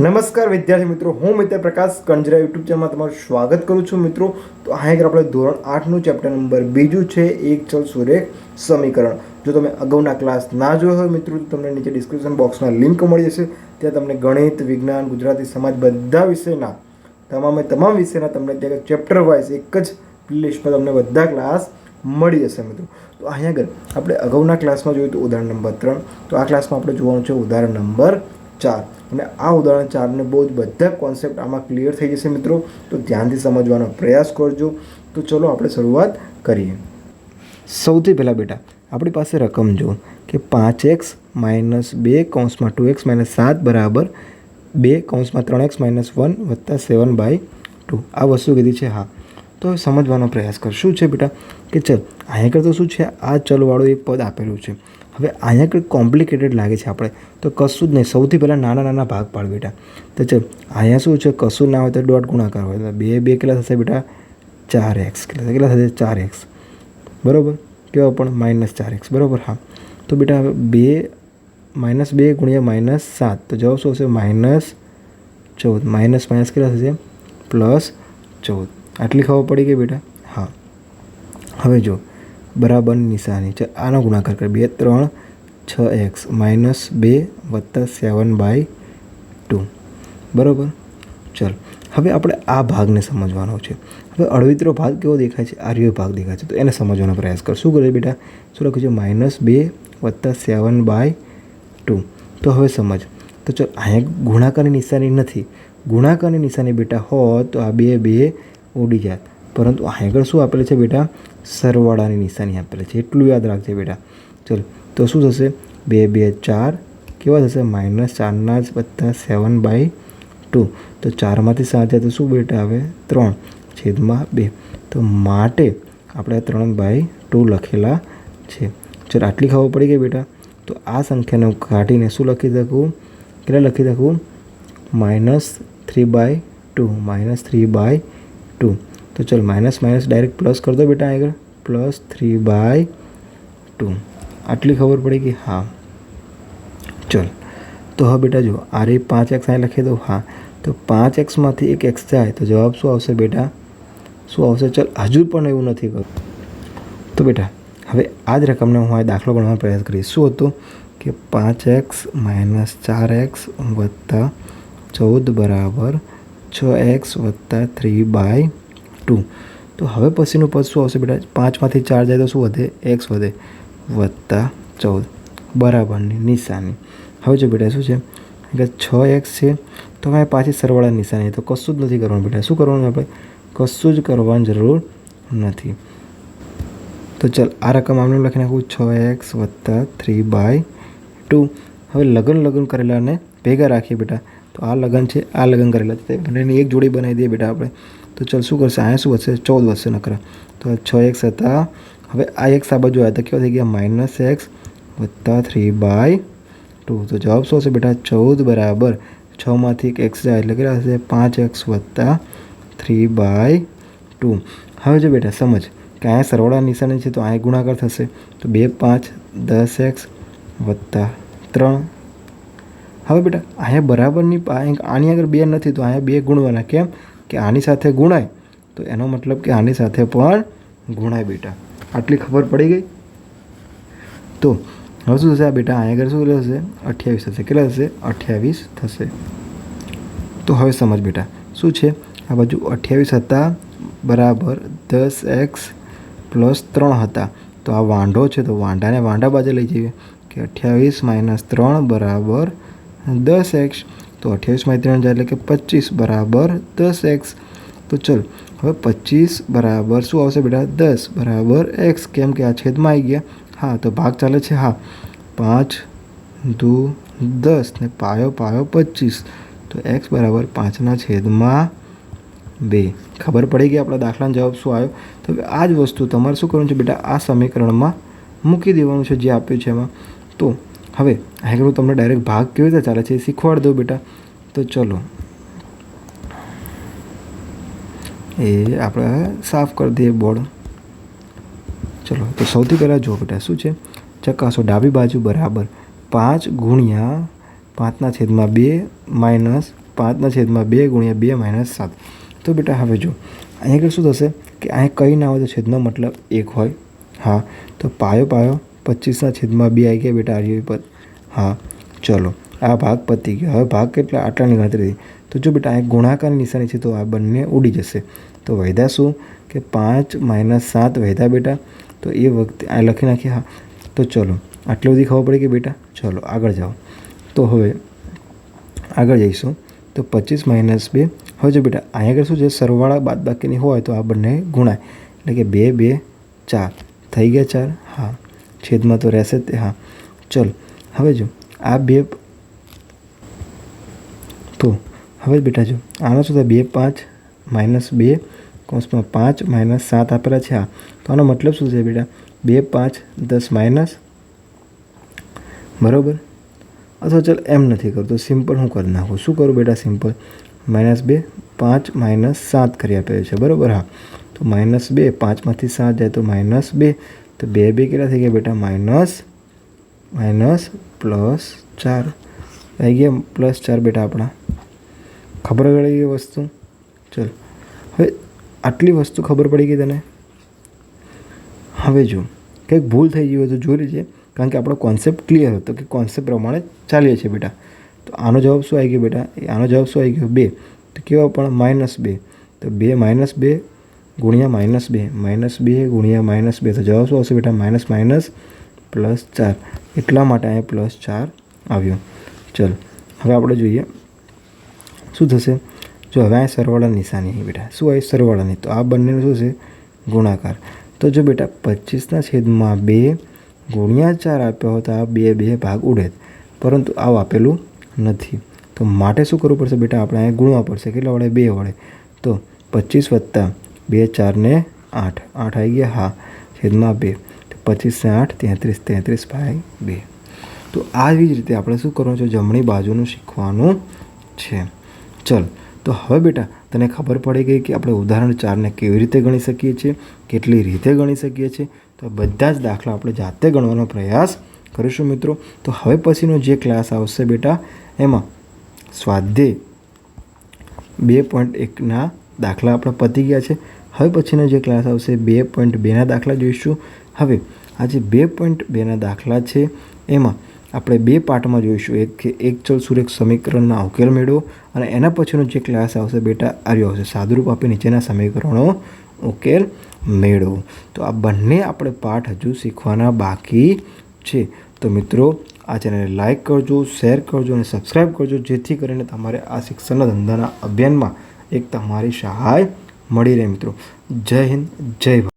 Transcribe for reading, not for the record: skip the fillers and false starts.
નમસ્કાર વિદ્યાર્થી મિત્રો, હું મિત્ર પ્રકાશ કંજરા યુટ્યુબ ચેનલમાં તમારું સ્વાગત કરું છું મિત્રો. તો અહીં આપણે ધોરણ 8નું ચેપ્ટર નંબર 2 છે એક ચલ સુરેખ સમીકરણ. જો તમે અગાઉના ક્લાસ ના જોયો હોય મિત્રો તો તમને નીચે ડિસ્ક્રિપ્શન બોક્સમાં લિંક મળી જશે. ત્યાં તમને ગણિત, વિજ્ઞાન, ગુજરાતી, સમાજ બધા વિષયના તમામ વિષયના તમને ત્યાં ચેપ્ટર વાઇઝ એક જ પ્લેલિસ્ટમાં તમને બધા ક્લાસ મળી જશે મિત્રો. તો અહીંયા આગળ આપણે અગાઉના ક્લાસમાં જોયું તો ઉદાહરણ નંબર 3. તો આ ક્લાસમાં આપણે જોવાનું છે ઉદાહરણ નંબર 4. અને આ ઉદાહરણ 4ને બહુ જ બધા કોન્સેપ્ટ આમાં ક્લિયર થઈ જશે મિત્રો. તો ધ્યાનથી સમજવાનો પ્રયાસ કરજો. તો ચલો આપણે શરૂઆત કરીએ. સૌથી પહેલાં બેટા આપણી પાસે રકમ જો કે 5x - 2 કૌંસમાં 2x - 7 બરાબર 2 કૌંસમાં 3x - 1 વત્તા 7/2 આ વસ્તુ કીધી છે. હા, તો હવે સમજવાનો પ્રયાસ કર. શું છે બેટા કે ચલ અહીંયા કરતો શું છે, આ ચલવાળું એક પદ આપેલું છે. હવે અહીંયા કંઈક કોમ્પ્લિકેટેડ લાગે છે આપણે, તો કશું જ નહીં. સૌથી પહેલાં નાના નાના ભાગ પાડ બેટા. તો ચાલ અહીંયા શું છે, કશું ના હોય તો ડોટ ગુણાકાર હોય તો 2 2 કેટલા થશે બેટા? 4x. કેટલા થશે? 4x બરાબર. કેવા પણ -4x બરાબર. હા, તો બેટા હવે 2 -2 ગુણ્યા -7 તો જવાબ શું હશે? -14. માઇનસ કેટલા થશે? +14. આટલી ખબર પડી ગઈ બેટા? હા, હવે જો બરાબરની નિશાની છે, આનો ગુણાકાર કરે 2 3 6x -2 વત્તા 7/2 બરાબર. ચલ હવે આપણે આ ભાગને સમજવાનો છે. હવે અળવીતરો ભાગ કેવો દેખાય છે? આર્યો ભાગ દેખાય છે, તો એને સમજવાનો પ્રયાસ કર. શું કરે બેટા? શું લખ્યું છે? -2 વત્તા 7/2. તો હવે સમજ. તો ચલ અહીંયા ગુણાકારની નિશાની નથી. ગુણાકારની નિશાની બેટા હોત તો આ 2 2 ઉડી જાત, પરંતુ આગળ શું આપેલું છે બેટા? સરવાળાની નિશાની આપેલી છે. એટલું યાદ રાખજે બેટા. ચલ તો શું થશે? 2 2 4 કેવા થશે? -4 વત્તા 7/2. તો 4માંથી 7 જાય તો શું બેટા આવે? 3/2. તો માટે આપણે 3/2 લખેલા છે. ચલ આટલી ખબર પડી ગઈ બેટા. તો આ સંખ્યાને હું કાઢીને શું લખી શકું? કેટલા લખી શકું? -3/2. -3/2. તો ચલ માઇનસ ડાયરેક્ટ પ્લસ કરી દો બેટા. આગળ +3/2. આટલી ખબર પડી ગઈ? હા. ચલ તો હવે બેટા જો આ 5x અહીં લખી દઉં. હા, તો 5xમાંથી એક x જાય તો જવાબ શું આવશે બેટા? શું આવશે? ચલ હજુ પણ એવું નથી કર્યું તો બેટા હવે આ જ રકમને હું આ દાખલો ગણવાનો પ્રયાસ કરીશ. શું હતું કે 5x - 4x વત્તા 14 બરાબર 6x વત્તા 3/2. તો હવે પછીનું પદ શું આવશે બેટા? 5માંથી 4 જાય તો શું વધે? x વધે વત્તા 14 બરાબરની નિશાની. હવે જો બેટા શું છે કે 6x છે તો હવે પાછી સરવાળાની નિશાની, તો કશું જ નથી કરવાનું બેટા. શું કરવાનું? આપણે કશું જ કરવાની જરૂર નથી. તો ચાલ આ રકમ આમને લખી નાખું 6x વત્તા 3/2. હવે લગન કરેલાને ભેગા રાખીએ બેટા. તો આ લગન છે, આ લગન કરેલા છે, બંનેની એક જોડી બનાવી દઈએ બેટા આપણે. તો ચાલ શું કરશે? અહીંયા શું વધશે? 14 વધશે નકરા. તો 6x હતા. હવે આ x આ બાજુ આવ્યા તો કેવા થઈ ગયા? -x વત્તા 3/2. તો જવાબ શું હશે બેટા? 14 બરાબર 6માંથી એક x જાય એટલે કેટલા હશે? 5x વત્તા 3/2. હવે જો બેટા સમજ કે અહીંયા સરવાળા નિશાની છે તો અહીંયા ગુણાકાર થશે. તો 2 5 10x વત્તા 3. હવે બેટા અહીંયા બરાબરની આની આગળ 2 નથી તો અહીંયા 2 ગુણવાના. કેમ કે આની સાથે ગુણાય તો એનો મતલબ કે આની સાથે પણ ગુણાય બેટા. આટલી ખબર પડી ગઈ? તો હવે શું થશે? આ બેટા અહીંયા આગળ શું થશે? 28 થશે. કેટલા થશે? 28 થશે. તો હવે સમજ બેટા શું છે? આ બાજુ 28 હતા બરાબર 10x + 3 હતા. તો આ વાંઢો છે તો વાંઢાને વાંઢા બાજુ લઈ જઈએ કે 28 - 3 બરાબર 10x. તો 28માંથી 3 જાય એટલે કે 25 બરાબર 10x. તો ચલ હવે 25 બરાબર શું આવશે બેટા? 10 બરાબર x. કેમ કે આ છેદમાં આવી ગયા. હા, તો ભાગ ચાલે છે. હા, 5 દુ 10 ને પાયો 25. તો x બરાબર 5/2. ખબર પડી ગઈ આપણા દાખલાનો જવાબ શું આવ્યો? તો આ જ વસ્તુ તમારે શું કરવાનું છે બેટા? આ સમીકરણમાં મૂકી દેવાનું છે જે આપ્યું છે એમાં. તો હવે આગળ હું તમને ડાયરેક્ટ ભાગ કેવી રીતે ચાલે છે એ શીખવાડી દઉં બેટા. તો ચલો એ આપણે સાફ કરી દઈએ બોર્ડ. ચલો તો સૌથી પહેલાં જુઓ બેટા શું છે? ચકાસો. ડાબી બાજુ બરાબર 5 ગુણ્યા 5/2 - 5/2 ગુણ્યા 2 માઇનસ 7. તો બેટા હવે જો અહીંયા આગળ શું થશે કે અહીં કંઈ ના હોય તો છેદનો મતલબ 1 હોય. હા, તો પાયો 25/2 આવી ગયા બેટા આર્ય પદ. હા, ચલો આ ભાગ પતી ગયો. હવે ભાગ કેટલા આટલાની ગણતરી થઈ. તો જો બેટા અહીં ગુણાકારની નિશાની છે તો આ બંને ઉડી જશે. તો વધ્યા શું કે 5 - 7 વધ્યા બેટા. તો એ વખતે આ લખી નાખીએ. હા, તો ચલો આટલી બધી ખબર પડી કે બેટા. ચલો આગળ જાઓ. તો હવે આગળ જઈશું. તો 25 - 2. હવે જો બેટા અહીંયા આગળ શું છે, સરવાળા બાદબાકીની હોય તો આ બંને ગુણાય, એટલે કે 2 - 2 = 4 થઈ ગયા 4. હા, છેદમાં તો રહેશે તે. હા, ચલો હવે જો આ 2. તો હવે બેટા જો આનો શું થાય, 2 - 5 - 2 કૌંસમાં 5 - 7 આપેલા છે. હા, તો આનો મતલબ શું છે બેટા, 2 - 5 = 10 માઇનસ, બરાબર. અથવા ચાલ એમ નથી કરતો, સિમ્પલ હું કરી નાખું. શું કરું બેટા, સિમ્પલ -2 5 - 7 કરી આપેલું છે, બરાબર. હા, તો -2 5માંથી 7 જાય તો -2. તો 2 - 2 કેટલા થઈ ગયા બેટા, માઇનસ +4 આવી ગયા. +4 બેટા આપણા ખબર પડી ગઈ વસ્તુ. ચલ હવે આટલી વસ્તુ ખબર પડી ગઈ તને. હવે જો કંઈક ભૂલ થઈ ગઈ હોય તો જોઈ લેજે, કારણ કે આપણો કોન્સેપ્ટ ક્લિયર હતો કે કોન્સેપ્ટ પ્રમાણે ચાલીએ છીએ બેટા. તો આનો જવાબ શું આવી ગયો બેટા, આનો જવાબ શું આવી ગયો, 2. તો કેવા પણ -2. તો 2 - 2 ગુણ્યા -2 -2 ગુણ્યા -2. તો જવાબ શું આવશે બેટા, માઇનસ +4. એટલા માટે અહીંયા +4 આવ્યો. ચલ હવે આપણે જોઈએ શું થશે. જો હવે આ સરવાળાની નિશાની બેટા શું આવી, સરવાળાની. તો આ બંનેનું શું છે, ગુણાકાર. તો જો બેટા 25/2 ગુણ્યા 4 આપ્યો હોય તો આ 2 - 2 ભાગ ઉડે, પરંતુ આવું આપેલું નથી. તો માટે શું કરવું પડશે બેટા, આપણે અહીંયા ગુણવા પડશે. કેટલા વડે, 2 વડે. તો 25 + 2 4 ને 8 આવી ગયા. હા, છેદમાં 2. તો 25 - 8 33/2. તો આવી જ રીતે આપણે શું કરવાનું છે, જમણી બાજુનું શીખવાનું છે. ચલ તો હવે બેટા તને ખબર પડી ગઈ કે આપણે ઉદાહરણ 4ને કેવી રીતે ગણી શકીએ છીએ, કેટલી રીતે ગણી શકીએ છીએ. તો બધા જ દાખલા આપણે જાતે ગણવાનો પ્રયાસ કરીશું મિત્રો. તો હવે પછીનો જે ક્લાસ આવશે બેટા, એમાં સ્વાધ્યાય 2.1ના દાખલા આપણે પતી ગયા છે. હવે પછીનો જે ક્લાસ આવશે 2.2ના દાખલા જોઈશું. હવે આ જે 2.2ના દાખલા છે એમાં આપણે 2 પાર્ટમાં જોઈશું. એક કે એક ચલ સુરેખ સમીકરણના ઉકેલ મેળવો, અને એના પછીનો જે ક્લાસ આવશે બેટા આવ્યો આવશે, સાદુરૂપ આપી નીચેના સમીકરણો ઉકેલ મેળવો. તો આ બંને આપણે પાઠ હજુ શીખવાના બાકી છે. તો મિત્રો આ ચેનલને લાઇક કરજો, શેર કરજો અને સબસ્ક્રાઈબ કરજો, જેથી કરીને તમારે આ શિક્ષણના ધંધાના અભિયાનમાં એક તમારી સહાય મળી રહે મિત્રો. જય હિન્દ, જય ભારત.